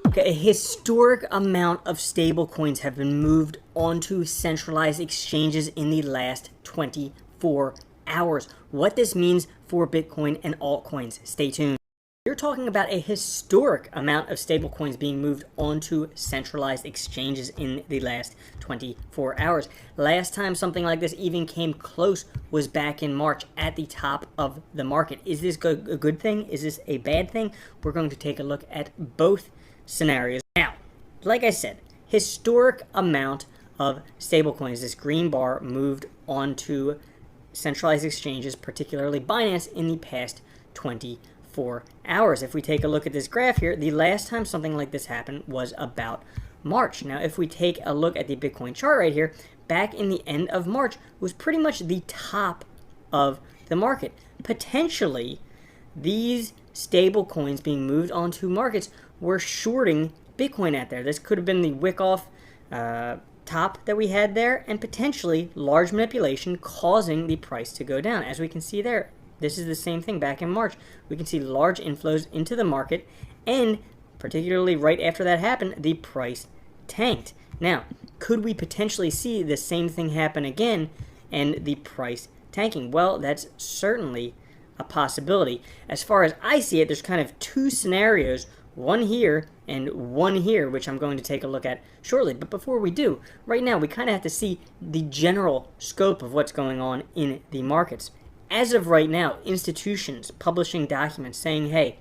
Okay, a historic amount of stablecoins have been moved onto centralized exchanges in the last 24 hours. What this means for Bitcoin and altcoins, stay tuned. You're talking about a historic amount of stablecoins being moved onto centralized exchanges in the last 24 hours. Last time something like this even came close was back in March at the top of the market. Is this a good thing? Is this a bad thing? We're going to take a look at both scenarios. Now, like I said, historic amount of stablecoins, this green bar, moved onto centralized exchanges, particularly Binance, in the past 24 hours. If we take a look at this graph here, the last time something like this happened was about March. Now, if we take a look at the Bitcoin chart right here, back in the end of March was pretty much the top of the market. Potentially, these stable coins being moved onto markets were shorting Bitcoin out there. This could have been the wick-off top that we had there, and potentially large manipulation causing the price to go down. As we can see there, this is the same thing back in March. We can see large inflows into the market, and particularly right after that happened, the price tanked. Now, could we potentially see the same thing happen again and the price tanking? Well, that's certainly a possibility. As far as I see it, there's kind of two scenarios, one here and one here, which I'm going to take a look at shortly. But before we do, right now we kind of have to see the general scope of what's going on in the markets. As of right now, institutions publishing documents saying, hey,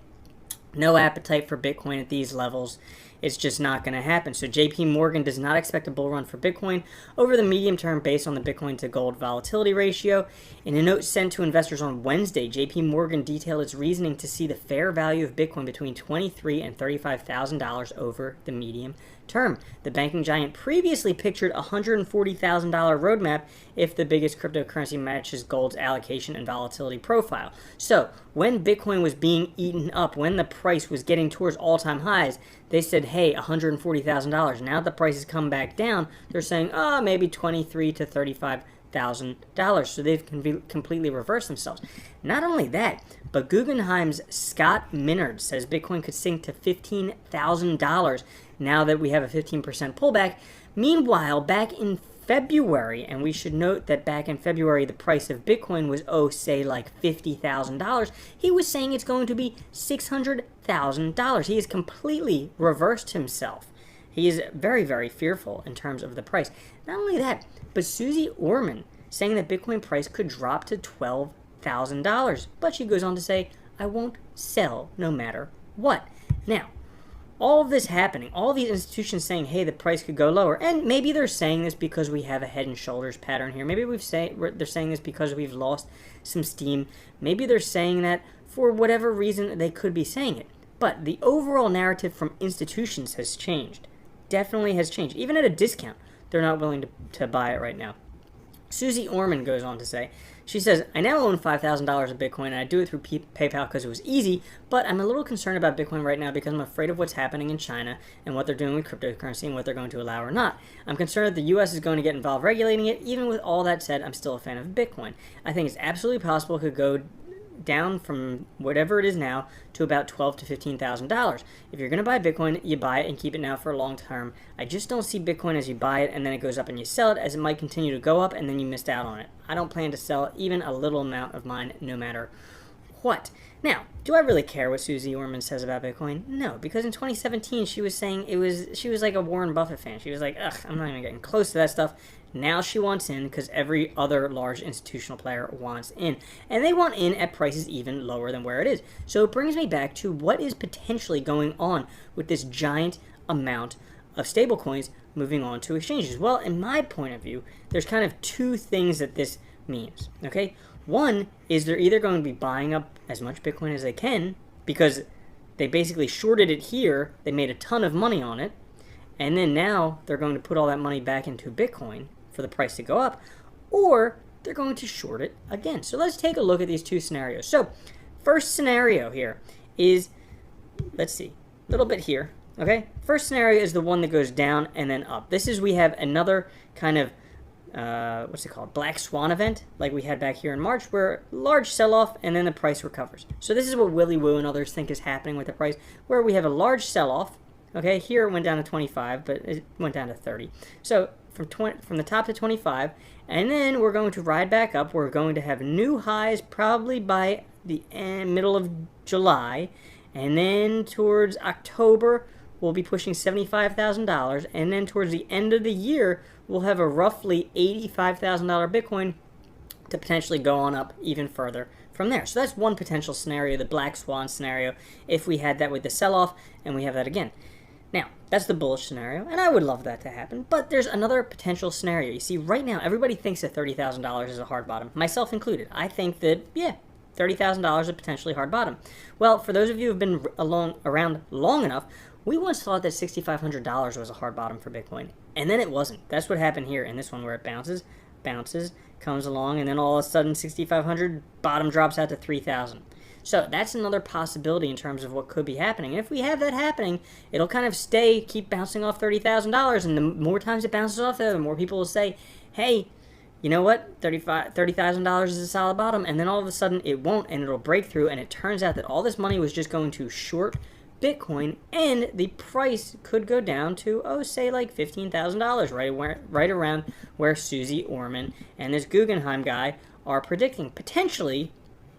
no appetite for Bitcoin at these levels. It's just not going to happen. So JP Morgan does not expect a bull run for Bitcoin over the medium term based on the Bitcoin to gold volatility ratio. In a note sent to investors on Wednesday, JP Morgan detailed its reasoning to see the fair value of Bitcoin between $23,000 and $35,000 over the medium term. The banking giant previously pictured a $140,000 roadmap if the biggest cryptocurrency matches gold's allocation and volatility profile. So when Bitcoin was being eaten up, when the price was getting towards all-time highs, they said, hey, $140,000. Now the price has come back down. They're saying, oh, maybe $23,000 to $35,000. So they've completely reversed themselves. Not only that, but Guggenheim's Scott Minard says Bitcoin could sink to $15,000 now that we have a 15% pullback. Meanwhile, back in February, and we should note that back in February the price of Bitcoin was, say like $50,000, he was saying it's going to be $600,000. He has completely reversed himself. He is very, very fearful in terms of the price. Not only that, but Susie Orman saying that Bitcoin price could drop to $12,000. But she goes on to say, I won't sell no matter what. Now, all of this happening, all these institutions saying, hey, the price could go lower. And maybe they're saying this because we have a head and shoulders pattern here. Maybe they're saying this because we've lost some steam. Maybe they're saying that for whatever reason they could be saying it. But the overall narrative from institutions has changed. Definitely has changed. Even at a discount, they're not willing to buy it right now. Susie Orman goes on to say, she says, I now own $5,000 of Bitcoin, and I do it through PayPal because it was easy, but I'm a little concerned about Bitcoin right now because I'm afraid of what's happening in China and what they're doing with cryptocurrency and what they're going to allow or not. I'm concerned that the U.S. is going to get involved regulating it. Even with all that said, I'm still a fan of Bitcoin. I think it's absolutely possible it could go down from whatever it is now to about $12,000 to $15,000. If you're going to buy Bitcoin, you buy it and keep it now for a long term. I just don't see Bitcoin as you buy it and then it goes up and you sell it, as it might continue to go up and then you missed out on it. I don't plan to sell even a little amount of mine no matter what. Now, do I really care what Susie Orman says about Bitcoin? No, because in 2017 she was saying she was like a Warren Buffett fan. She was like, ugh, I'm not even getting close to that stuff. Now she wants in because every other large institutional player wants in. And they want in at prices even lower than where it is. So it brings me back to what is potentially going on with this giant amount of stablecoins moving on to exchanges. Well, in my point of view, there's kind of two things that this means, okay? One is they're either going to be buying up as much Bitcoin as they can because they basically shorted it here, they made a ton of money on it, and then now they're going to put all that money back into Bitcoin for the price to go up, or they're going to short it again. So let's take a look at these two scenarios. So first scenario here is, let's see, a little bit here, okay? First scenario is the one that goes down and then up. This is, we have another kind of what's it called, black swan event like we had back here in March, where large sell-off and then the price recovers. So this is what Willy Woo and others think is happening with the price, where we have a large sell-off, Okay, here it went down to 25, but it went down to 30. So from the top to 25, and then we're going to ride back up. We're going to have new highs probably by the middle of July, and then towards October we'll be pushing $75,000, and then towards the end of the year we'll have a roughly $85,000 Bitcoin to potentially go on up even further from there. So that's one potential scenario, the black swan scenario, if we had that with the sell-off, and we have that again. Now, that's the bullish scenario, and I would love that to happen, but there's another potential scenario. You see, right now, everybody thinks that $30,000 is a hard bottom, myself included. I think that, yeah, $30,000 is a potentially hard bottom. Well, for those of you who have been around long enough, we once thought that $6,500 was a hard bottom for Bitcoin, and then it wasn't. That's what happened here in this one, where it bounces, comes along, and then all of a sudden, $6,500 bottom drops out to $3,000. So that's another possibility in terms of what could be happening. And if we have that happening, it'll kind of keep bouncing off $30,000. And the more times it bounces off there, the more people will say, hey, you know what, $30,000 is a solid bottom. And then all of a sudden it won't, and it'll break through. And it turns out that all this money was just going to short Bitcoin, and the price could go down to, say like $15,000, right around where Susie Orman and this Guggenheim guy are predicting. Potentially,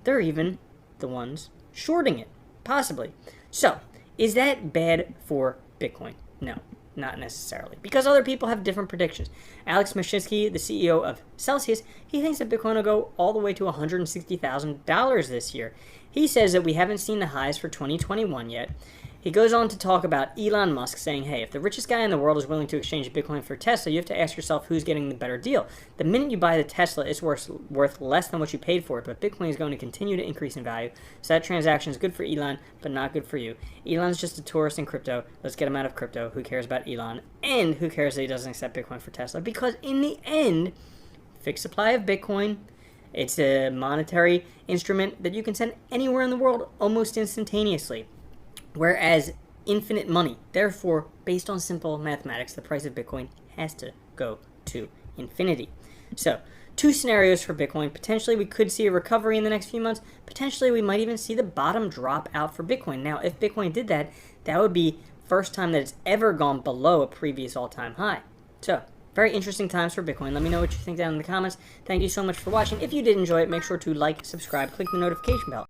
they're even the ones shorting it, possibly. So, is that bad for Bitcoin? No, not necessarily, because other people have different predictions. Alex Mashinsky, the CEO of Celsius, he thinks that Bitcoin will go all the way to $160,000 this year. He says that we haven't seen the highs for 2021 yet. He goes on to talk about Elon Musk saying, hey, if the richest guy in the world is willing to exchange Bitcoin for Tesla, you have to ask yourself who's getting the better deal. The minute you buy the Tesla, it's worth less than what you paid for it, but Bitcoin is going to continue to increase in value. So that transaction is good for Elon, but not good for you. Elon's just a tourist in crypto. Let's get him out of crypto. Who cares about Elon? And who cares that he doesn't accept Bitcoin for Tesla? Because in the end, fixed supply of Bitcoin, it's a monetary instrument that you can send anywhere in the world almost instantaneously. Whereas infinite money, therefore, based on simple mathematics, the price of Bitcoin has to go to infinity. So, two scenarios for Bitcoin. Potentially, we could see a recovery in the next few months. Potentially, we might even see the bottom drop out for Bitcoin. Now, if Bitcoin did that, that would be first time that it's ever gone below a previous all-time high. So, very interesting times for Bitcoin. Let me know what you think down in the comments. Thank you so much for watching. If you did enjoy it, make sure to like, subscribe, click the notification bell.